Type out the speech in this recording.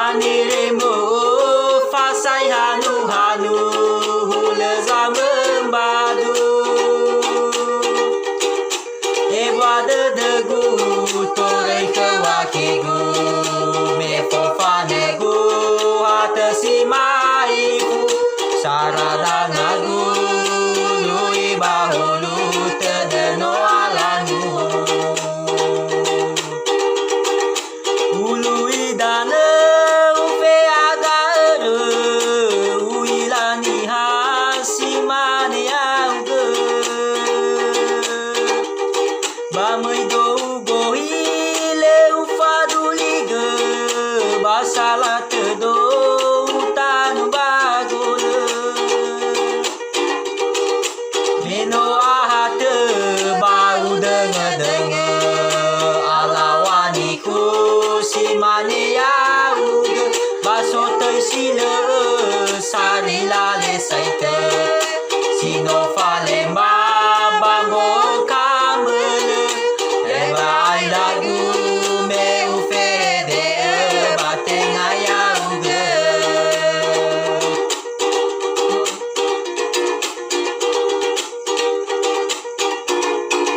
Maniremo fasai hanu hanu hula zamembadu Eboada degu torei kawakigu me fofanegu atasi maiku saradanagu lui bahulu tedeno alanu ului dana ufe agaru uilani hasimani auge bamai do gohile ufaduliga basalat do tanu bagole meno ahate bau denga alawaniku si mane auge baso tei sile sari lale saite